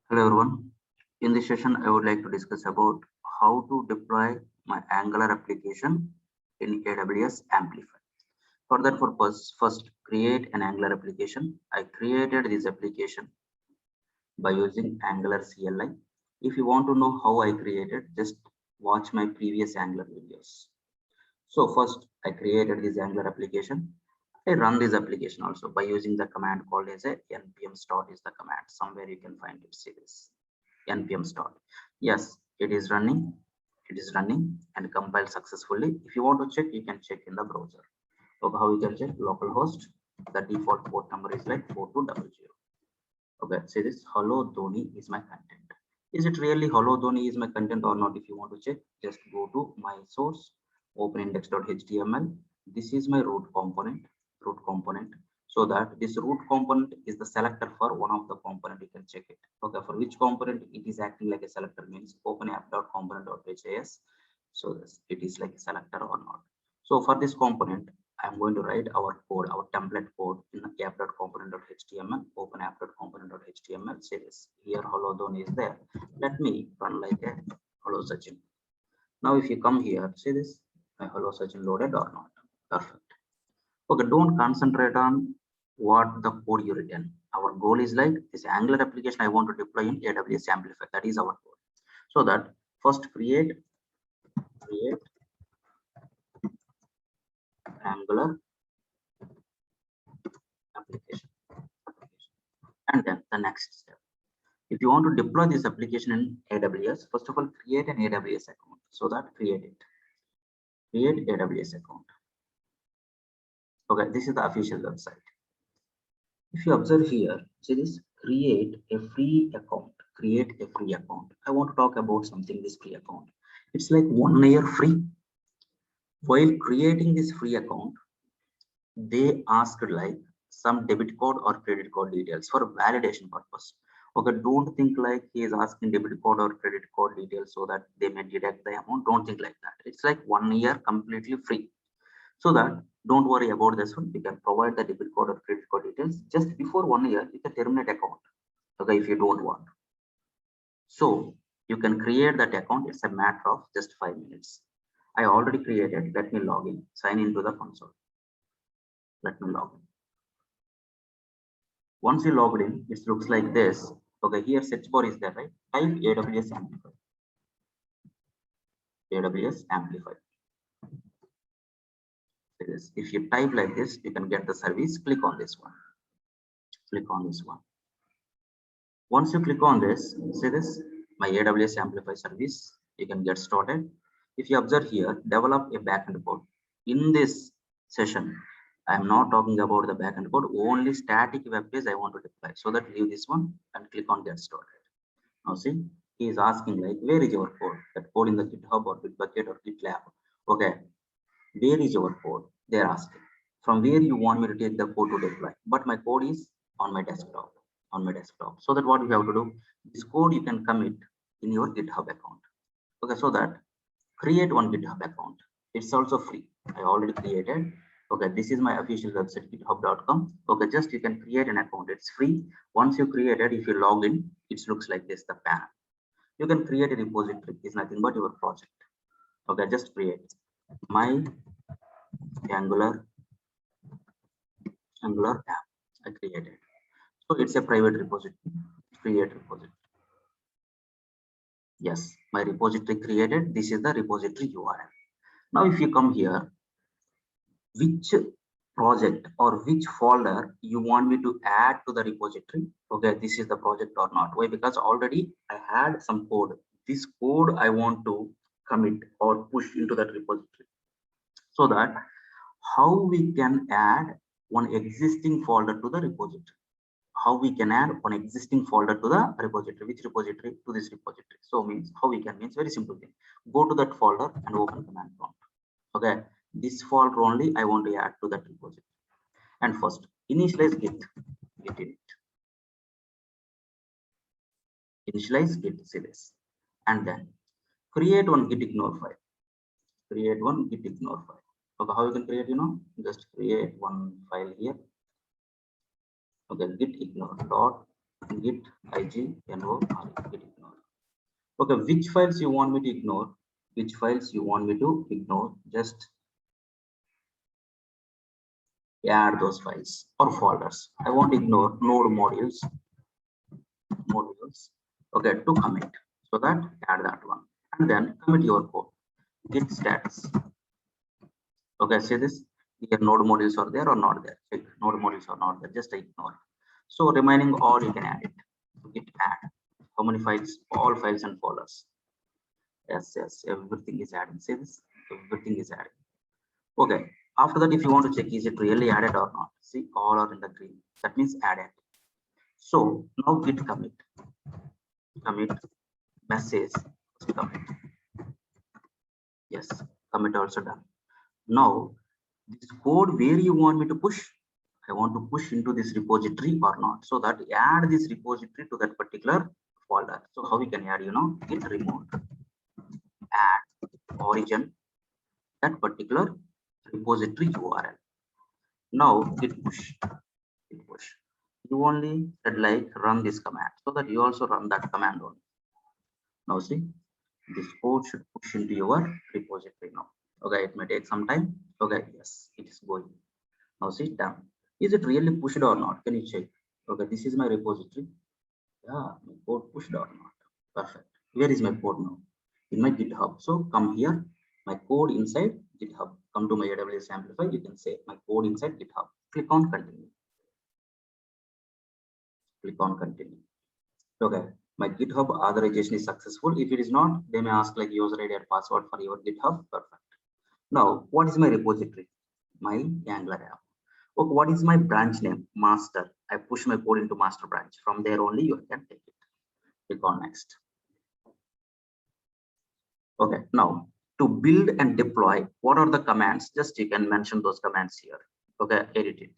Hello everyone. In this session, I would like to discuss about how to deploy my Angular application in AWS Amplify. For that purpose, first create an Angular application. I created this application by using Angular CLI. If you want to know how I created, just watch my previous Angular videos. So first, I created this Angular application. I run this application also by using the command called as a npm start is the command. Somewhere you can find it. See this npm start. Yes, it is running and compiled successfully. If you want to check, you can check in the browser. Okay, how you can check? Localhost, the default port number is like 4200. Okay, see this hello Dhoni is my content. Is it really hello Dhoni is my content or not? If you want to check, just go to my source, open index.html. This is my root component. So that this root component is the selector for one of the component. You can check it. Okay, for which component it is acting like a selector means open app.component.his. So this it is like a selector or not. So for this component, I'm going to write our code, our template code in the app.component.html, open app.component.html. Say this here, hello Dhoni is there. Let me run like a hello Sachin. Now, if you come here, see this hello Sachin loaded or not? Perfect. Okay, don't concentrate on what the code you written. Our goal is like this Angular application I want to deploy in AWS Amplify. That is our goal. So that first create Angular application. And then the next step. If you want to deploy this application in AWS, first of all, create an AWS account. So that create it. Create AWS account. Okay, this is the official website. If you observe here, see this, create a free account. Create a free account. I want to talk about something, this free account. It's like 1 year free. While creating this free account, they asked like some debit code or credit card details for validation purpose. Okay, don't think like he is asking debit code or credit card details so that they may deduct the amount. Don't think like that. It's like 1 year completely free. So that don't worry about this one. You can provide the debit code or credit card details just before 1 year. You can terminate account. Okay, if you don't want. So you can create that account. It's a matter of just 5 minutes. I already created. Let me log in. Sign into the console. Let me log in. Once you logged in, it looks like this. Okay, here search bar is there, right? Type AWS Amplify. AWS Amplify. If you type like this, you can get the service. Click on this one. Click on this one. Once you click on this, see this, my AWS Amplify service, you can get started. If you observe here, develop a backend code. In this session, I am not talking about the backend code, only static web page I want to deploy. So that leave this one and click on get started. Now see, he is asking like, where is your code? That code in the GitHub or Bitbucket or GitLab. Okay, where is your code? They are asking. From where you want me to take the code to deploy? But my code is on my desktop. So that what we have to do, this code you can commit in your GitHub account. Okay, so that create one GitHub account. It's also free. I already created. Okay, this is my official website, github.com. Okay, just you can create an account. It's free. Once you create it, if you log in, it looks like this, the panel. You can create a repository. It's nothing but your project. Okay, just create my Angular app. I created. So it's a private repository. Create repository. Yes, my repository created. This is the repository URL. Now, if you come here, which project or which folder you want me to add to the repository? Okay, this is the project or not? Why? Because already I had some code. This code I want to commit or push into that repository. So that how we can add one existing folder to the repository. How we can add one existing folder to the repository. Which repository? To this repository. So means how we can, means very simple thing. Go to that folder and open command prompt. Okay, this folder only I want to add to that repository. And first initialize git init. Initialize git CLS. And then create one git ignore file. Create one git ignore file. Okay, how you can create, just create one file here. Okay, git ignore dot git ignore git ignore. Okay, which files you want me to ignore? Which files you want me to ignore? Just add those files or folders. I want to ignore node modules. Okay, to commit. So that add that one and then commit your code. Git status. Okay, see this here, node modules are there or not there. Check node modules are not there, just ignore. So remaining all you can add it. Git add. How many files? All files and folders. Yes, everything is adding. See this, everything is adding. Okay, after that, if you want to check is it really added or not, see all are in the green, that means added. So now git commit message commit. Yes, commit also done. Now this code, where you want me to push? I want to push into this repository or not, so that add this repository to that particular folder. So how we can add, git remote add origin that particular repository URL. Now git push. You only said like run this command, so that you also run that command only. Now see, this code should push into your repository now. Okay, it may take some time. Okay, yes, it is going. Now see, done. Is it really pushed or not? Can you check? Okay, this is my repository. Yeah, my code pushed or not. Perfect. Where is my code now? In my GitHub. So come here, my code inside GitHub. Come to my AWS Amplify. You can say my code inside GitHub. Click on continue. Click on continue. Okay, my GitHub authorization is successful. If it is not, they may ask like user ID and password for your GitHub. Perfect. Now, what is my repository? My Angular app. Okay, what is my branch name? Master. I push my code into master branch. From there only you can take it. Click on next. Okay, now to build and deploy, what are the commands? Just you can mention those commands here. Okay, edit it.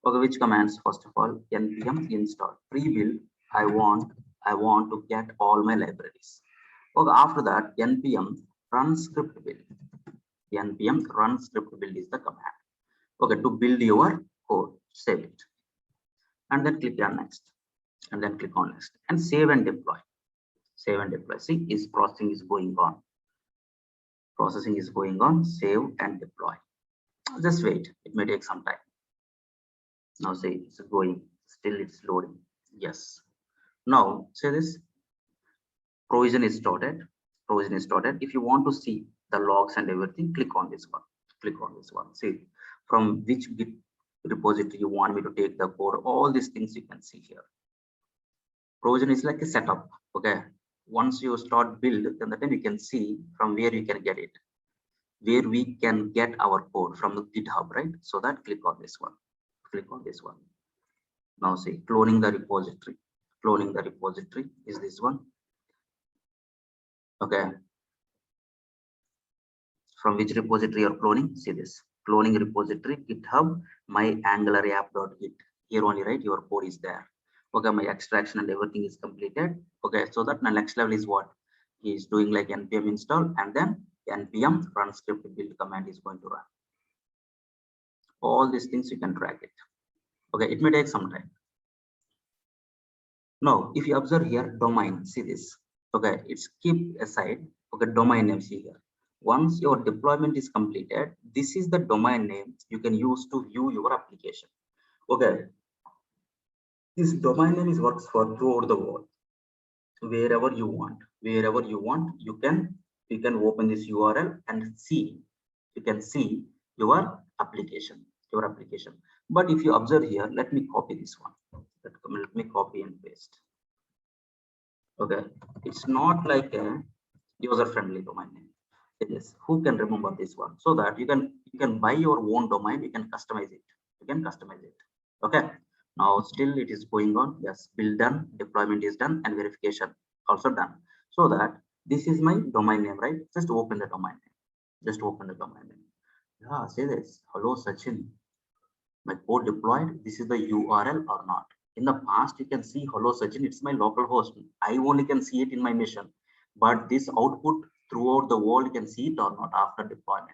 Okay, which commands? First of all, npm install pre-build. I want to get all my libraries. Okay, after that, npm run script build. Npm run script build is the command. Okay, to build your code, save it, and then click on next, and then click on next, and save and deploy. Save and deploy. See, is processing is going on. Processing is going on. Save and deploy. Just wait. It may take some time. Now say it's going. Still it's loading. Yes. Now say this. Provision is started. Provision is started. If you want to see the logs and everything, click on this one. Click on this one. See from which Git repository you want me to take the code. All these things you can see here. Provision is like a setup. Okay. Once you start build, then the time you can see from where you can get it, where we can get our code from the GitHub, right? So that click on this one. Click on this one. Now see, cloning the repository. Cloning the repository is this one. Okay. From which repository you're cloning? See this. Cloning repository, GitHub, my Angular app.git. Here only, right? Your code is there. Okay, my extraction and everything is completed. Okay, so that my next level is what? He is doing like npm install and then npm run script build command is going to run. All these things you can track it. Okay, it may take some time. Now, if you observe here, domain, see this. Okay, it's keep aside. Okay, domain name, see here. Once your deployment is completed, this is the domain name you can use to view your application. Okay, this domain name is works for throughout the world. Wherever you want, you can open this URL and see. You can see your application. But if you observe here, let me copy this one. Let me copy and paste. Okay, it's not like a user-friendly domain name. It is. Who can remember this one? So that you can buy your own domain. You can customize it. Okay. Now still it is going on. Yes, build done, deployment is done, and verification also done. So that this is my domain name, right? Just open the domain name. Yeah, say this. Hello Sachin. My code deployed. This is the URL or not? In the past, you can see hello Sachin. It's my local host. I only can see it in my mission, but this output throughout the world can see it or not after deployment.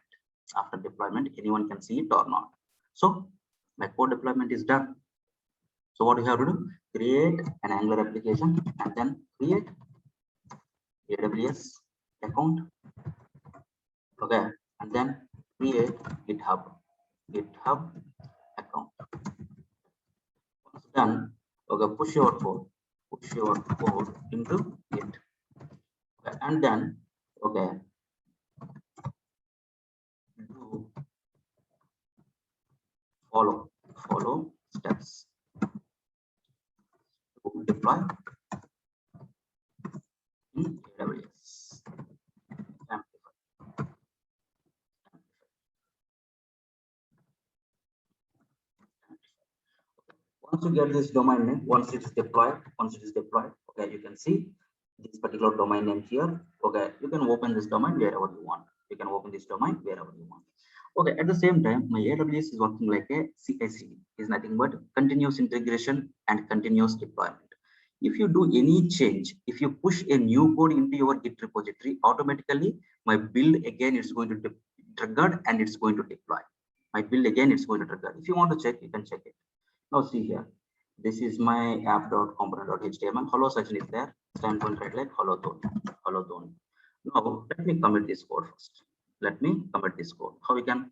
After deployment, anyone can see it or not. So my code deployment is done. So what you have to do? Create an Angular application and then create AWS account. Okay, and then create GitHub account. Once done, okay, push your code into Git. Okay, and then okay, do follow steps to deploy in AWS Amplify. Once you get this domain name, once it is deployed, okay, you can see this particular domain name here. Okay, you can open this domain wherever you want. Okay, at the same time, my AWS is working like a CI/CD, is nothing but continuous integration and continuous deployment. If you do any change, if you push a new code into your Git repository, automatically my build again is going to be triggered and it's going to deploy. My build again it's going to trigger. If you want to check, you can check it. Now see here, this is my app.component.html. Hello Sachin is there. Standpoint right like hello Tony. Now let me commit this code first. How we can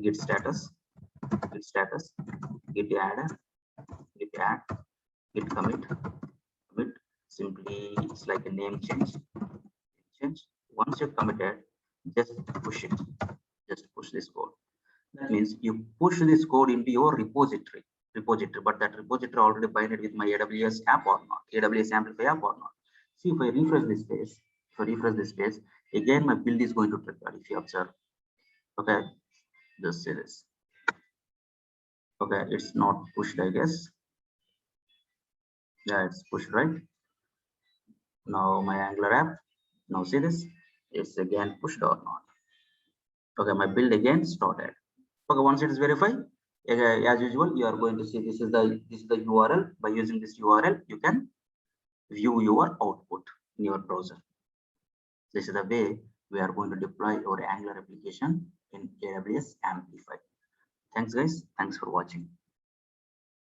git status, git add, git commit. Simply it's like a name change. Once you committed, just push it. Just push this code. That means you push this code into your repository, but that repository already binded with my AWS app or not, AWS Amplify app or not. See, if I refresh this page, again my build is going to trigger. If you observe, okay, just say this. Okay, it's not pushed, I guess. Yeah, it's pushed, right? Now my Angular app. Now see this, it's again pushed or not. Okay, my build again started. Okay, once it is verified, as usual, you are going to see this is the URL. By using this URL, you can view your output in your browser. This is the way we are going to deploy our Angular application in AWS Amplify. Thanks guys. Thanks for watching.